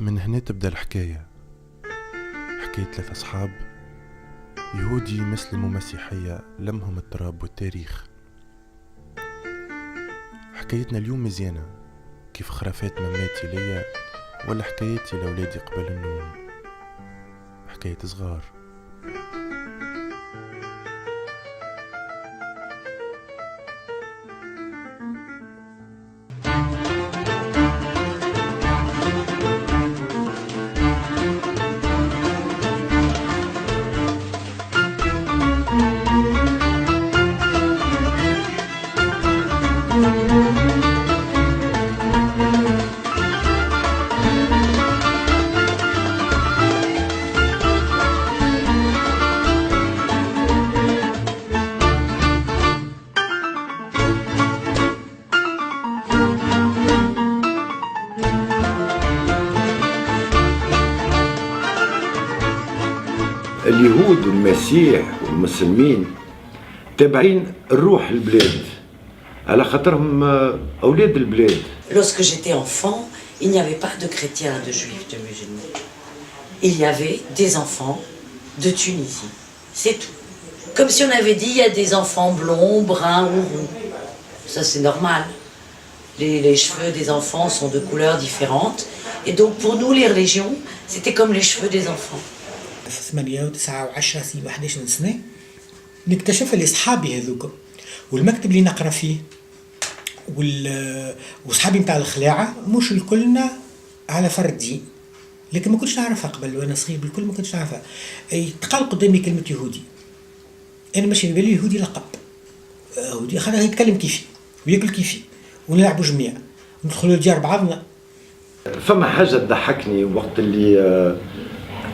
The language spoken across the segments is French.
من هنا تبدأ الحكاية، حكاية 3 أصحاب يهودي مسلم ومسيحية لمهم التراب والتاريخ. حكايتنا اليوم مزيانة كيف خرافات مماتي ليا ولا حكايتي لأولادي قبل النوم، حكاية صغار. اليهود والمسيح والمسلمين تابعين الروح البلاد على خاطرهم أولاد البلاد. Lorsque j'étais enfant, il n'y avait pas de chrétiens, de juifs, de musulmans. Il y avait des enfants de Tunisie. C'est tout. Comme si on avait dit, il y a des enfants blonds, bruns ou roux. Ça, c'est normal. Les cheveux des enfants sont de couleurs différentes. Et donc, pour nous, les religions, c'était comme les cheveux des enfants. في 8 و9 و10 سنين و11 سنة نكتشف اللي صحابي هذوك والمكتب اللي نقرأ فيه وصحابي متاع الخلاعة مش الكلنا على فردي، لكن ما كنتش نعرفها قبل وانا صغير، بالكل ما كنتش نعرفها. تقال قدامي كلمة يهودي، انا ماشي في بالي يهودي لقب يهودي، خليه يتكلم كيفي وياكل كيفي ونلعبوا جميع وندخلوا لديار بعضنا. فما حاجة تضحكني وقت اللي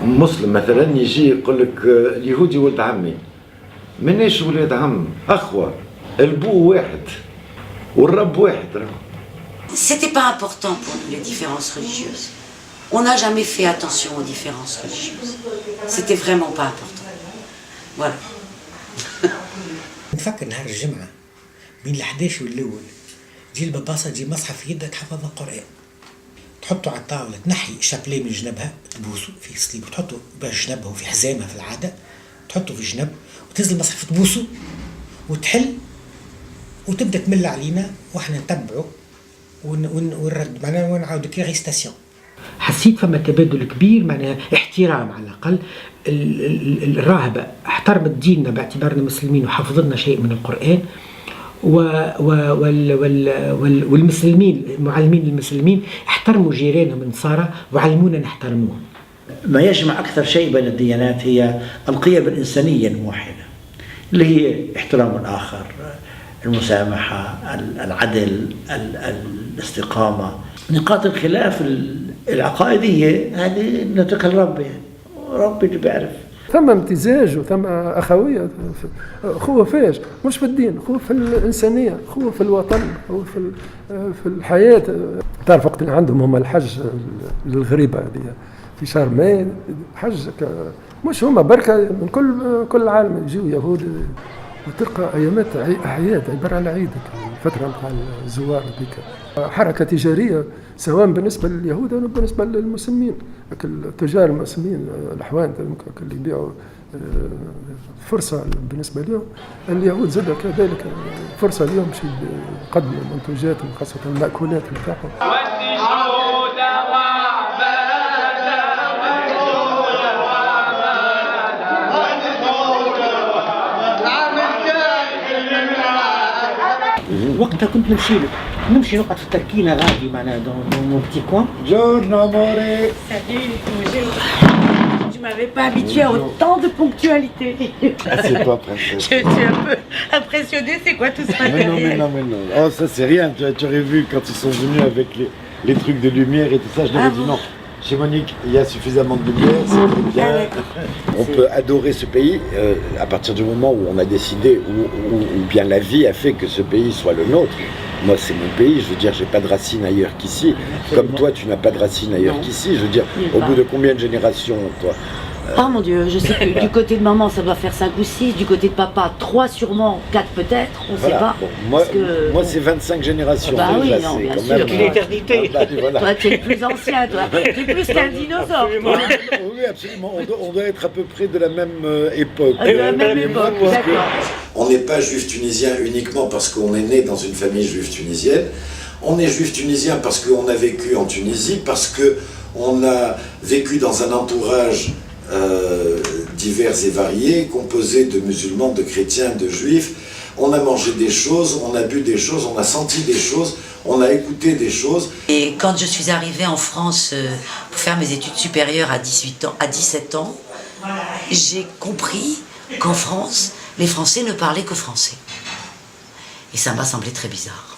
مسلم مثلا يجي يقول لك اليهودي ولد عمي. مناش ولاد عم، اخوه، البو واحد والرب واحد. C'était pas important pour nous les différences religieuses. On n'a jamais fait attention aux différences religieuses. C'était vraiment pas important. Voilà. نفكر نهار الجمعة بين ال11 والأول تجي الباباصة تجي مصحف في يدها تحفظ القرآن، تحطه على الطاولة، تنحي شابليه من جنبها تبوسه في سليب وتحطه باش جنبها وفي حزامها في العادة تحطه في جنب وتنزل المصحف تبوسه وتحل وتبدأ تمل علينا واحنا نتبعه ونرد معناها ونعاود كريستاسيون. حسيت فما تبادل كبير، معناها احترام على الأقل. الراهبة احترمت ديننا باعتبارنا مسلمين وحفظ لنا شيء من القرآن، والمسلمين المعلمين المسلمين احترموا جيرانهم النصارى وعلمونا نحترموهم. ما يجمع أكثر شيء بين الديانات هي القيم الإنسانية الموحدة اللي هي احترام الآخر، المسامحة، العدل، الاستقامة. نقاط الخلاف العقائدية هذه نتركها لرب، يعني ربي اللي بيعرف. ثم امتزاج وثم أخوية، أخوة فاش مش في الدين، أخوة في الإنسانية، أخوة في الوطن، أخوة في الحياة. تعرف وقت اللي عندهم هم الحج للغريبة هذه في شهر ماي، حج مش هما بركة من كل العالم يجيو يهود، وتلقى أيامات أعياد عبارة عن عيد، الفترة متاع الزوار هذيك حركة تجارية سواء بالنسبة لليهود أو بالنسبة للمسلمين. التجار المسلمين الأحوان اللي يبيعوا فرصة بالنسبة لهم، اليهود زاد كذلك فرصة اليوم باش يقدموا منتوجاتهم خاصة المأكولات بتاعهم. وقتها كنت نمشي نقعد في التركينة غادي معناها dans mon petit coin. Giorno amore. Salut, tu m'avais pas habitué à autant de ponctualité. C'est toi, princesse. Je suis un peu impressionnée, c'est quoi tout ce matériel? Mais non. Oh, ça c'est rien. Tu aurais vu quand ils sont venus avec les trucs de lumière et tout ça, je leur ai dit non. Chez Monique, il y a suffisamment de lumière, c'est bien. On peut adorer ce pays à partir du moment où on a décidé, où bien la vie a fait que ce pays soit le nôtre. Moi, c'est mon pays, je veux dire, j'ai pas de racines ailleurs qu'ici. Comme toi, tu n'as pas de racines ailleurs qu'ici. Je veux dire, au bout de combien de générations, toi, Ah mon Dieu, je sais plus. Du côté de maman, ça doit faire 5 ou 6. Du côté de papa, 3 sûrement, 4 peut-être. On ne sait pas. Bon, moi c'est 25 générations. Bah oui, déjà, non, c'est bien quand sûr. même, Toute l'éternité. voilà. Toi, tu es le plus ancien, toi. Tu es plus qu'un dinosaure, toi. Oui, absolument. On doit être à peu près de la même époque. De la même époque, d'accord. On n'est pas juif tunisien uniquement parce qu'on est né dans une famille juive tunisienne. On est juif tunisien parce qu'on a vécu en Tunisie, parce qu'on a vécu dans un entourage divers et variés, composé de musulmans, de chrétiens, de juifs. On a mangé des choses, on a bu des choses, on a senti des choses, on a écouté des choses. Et quand je suis arrivée en France pour faire mes études supérieures à 17 ans, j'ai compris qu'en France, les Français ne parlaient que français. Et ça m'a semblé très bizarre.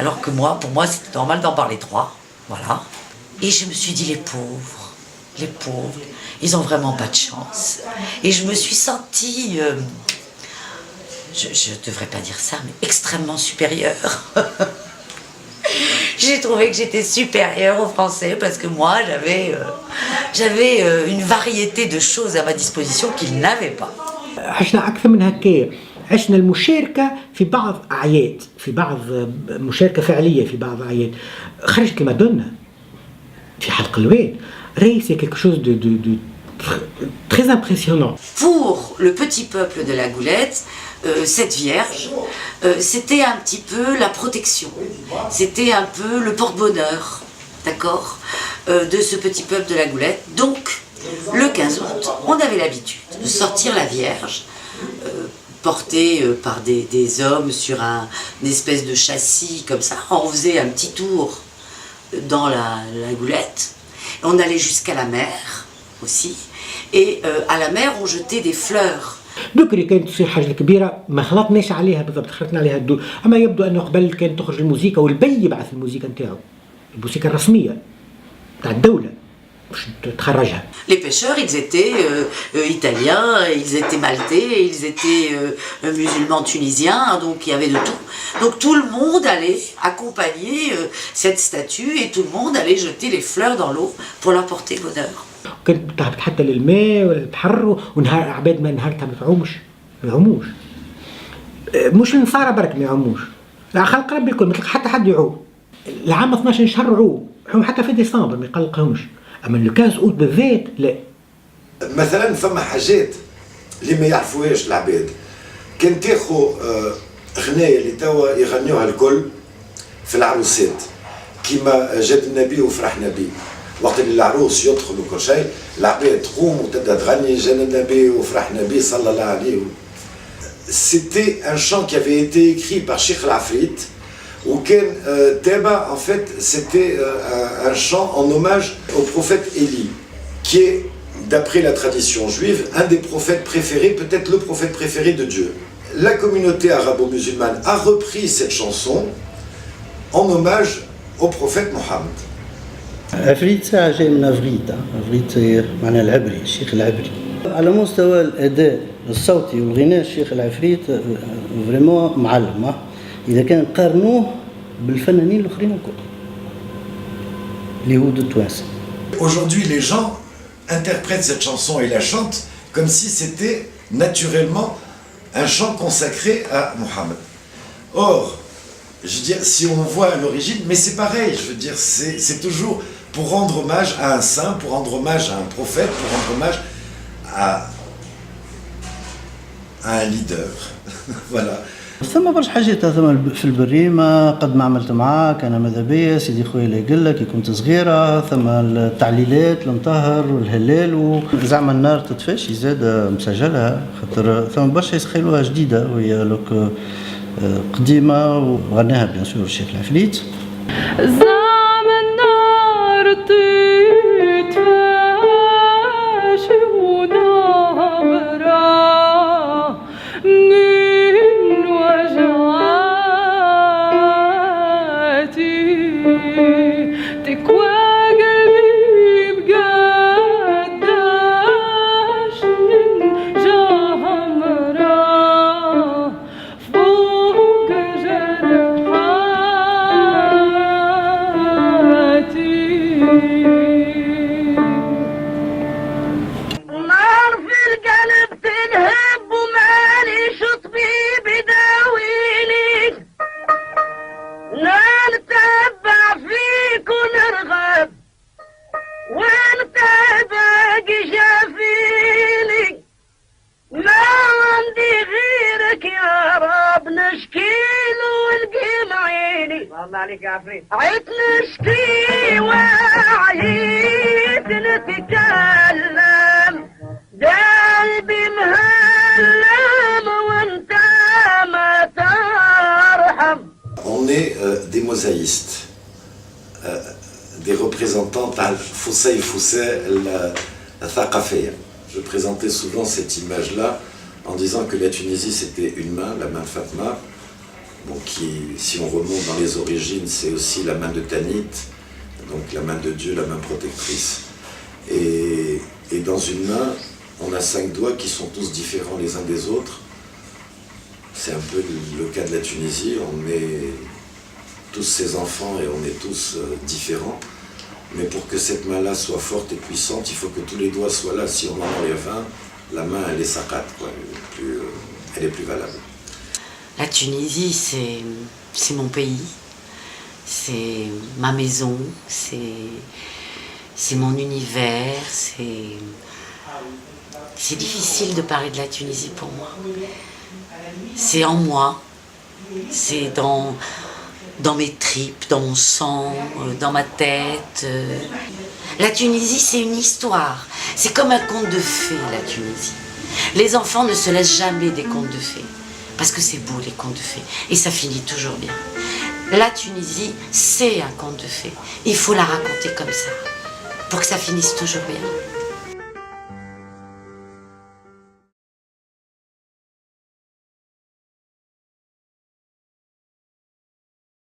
Alors que moi, pour moi, c'était normal d'en parler 3. Voilà. Et je me suis dit, les pauvres, ils ont vraiment pas de chance. Et je me suis sentie, je devrais pas dire ça, mais extrêmement supérieure. J'ai trouvé que j'étais supérieure aux Français parce que moi, j'avais une variété de choses à ma disposition qu'ils n'avaient pas. عشنا أكثر من هكايا. عشنا المشاركة في بعض أعياد، في بعض مشاركة فعلية في بعض أعياد. خرجت المادونا في حلق الواد. C'est quelque chose de très impressionnant. Pour le petit peuple de la Goulette, cette Vierge, c'était un petit peu la protection. C'était un peu le porte-bonheur, d'accord, de ce petit peuple de la Goulette. Donc, le 15 août, on avait l'habitude de sortir la Vierge, portée par des hommes sur une espèce de châssis comme ça. On faisait un petit tour dans la Goulette. On allait jusqu'à la mer aussi. Et à la mer, on jetait des fleurs. ذكري كانت تصير حاجة كبيرة ما خلطناش عليها بالضبط، خلطنا عليها الدول، أما يبدو أنه قبل كانت تخرج الموسيقى والبي يبعث الموسيقى نتاعو، الموسيقى الرسمية نتاع الدولة باش تخرجها. Les pêcheurs, ils étaient italiens, ils étaient maltais, ils étaient musulmans tunisiens, donc il y avait de tout. Donc tout le monde allait accompagner cette statue et tout le monde allait jeter les fleurs dans l'eau pour leur porter bonheur. كانت تهبط حتى للماء ولا البحر، ونهار عباد ما نهارتها ما يعوموش. مش النصارى برك ما يعوموش، لا خلق ربي الكل ما تلقى حتى حد يعوم. العام 12 شهر عوم حتى في ديسمبر ما يقلقهمش، اما لو 15 اوت بالذات لا. مثلا فما حاجات اللي ما يعرفوهاش العباد، كان تاخو غنايه اللي توا يغنيوها الكل في العروسات كيما جد النبي وفرحنا بيه. وقت اللي العروس يدخل وكل شيء العباد تقوم وتبدا تغني جانا النبي وفرحنا بيه صلى الله عليه. C'était un chant qui avait été écrit par Cheikh Al-Afrit, où Ken Teba, en fait, c'était un chant en hommage au prophète Élie, qui est, d'après la tradition juive, un des prophètes préférés, peut-être le prophète préféré de Dieu. La communauté arabo-musulmane a repris cette chanson en hommage au prophète Mohammed. عفريت ساعة جاي من عفريت، عفريت معناها العبري، الشيخ العبري. على مستوى الأداء الصوتي والغناء الشيخ العفريت فريمون معلم، إذا كان قارنوه بالفنانين الآخرين الكل اليهود التوانسة. Aujourd'hui, les gens interprètent cette chanson et la chantent comme si c'était naturellement un chant consacré à Mohammed. Or, je veux dire, si on voit l'origine, mais c'est pareil, je veux dire, c'est toujours pour rendre hommage à un saint, pour rendre hommage à un prophète, pour rendre hommage à un leader. Voilà. ثم برشا حاجات ثم في البريمة قد ما عملت معاك أنا ماذا بيا سيدي خويا اللي يقول لك كي كنت صغيرة، ثم التعليلات المطهر والهلال وزعما النار تطفاش زاد مسجلها خاطر ثم برشا يسخيلوها جديدة وهي لوك قديمة وغناها بيان سور الشيخ العفريت. زعم النار تطفاش ونابرة من وجعاتي تكوى قلبي بقداش من جمرة فوق جرحاتي. الله عليك يا عفريت. عيت نشكي وعيت نتكلم قلبي مهلم وانت ما ترحم. On est des mosaïstes, des représentants al-Fusay al-Thaqafiyya. Je présentais souvent cette image-là en disant que la Tunisie c'était une main, la main de Fatma, bon, qui, si on remonte dans les origines, c'est aussi la main de Tanit, donc la main de Dieu, la main protectrice. Et dans une main, on a 5 doigts qui sont tous différents les uns des autres. C'est un peu le cas de la Tunisie, on est tous ses enfants et on est tous différents. Mais pour que cette main-là soit forte et puissante, il faut que tous les doigts soient là. Si on en enlève un, la main elle est sakat, quoi. Elle est plus valable. La Tunisie, c'est mon pays, c'est ma maison, c'est mon univers, c'est difficile de parler de la Tunisie pour moi. C'est en moi, c'est dans mes tripes, dans mon sang, dans ma tête. La Tunisie, c'est une histoire. C'est comme un conte de fées, la Tunisie. Les enfants ne se laissent jamais des contes de fées. Parce que c'est beau, les contes de fées. Et ça finit toujours bien. La Tunisie, c'est un conte de fées. Il faut la raconter comme ça. Pour que ça finisse toujours bien.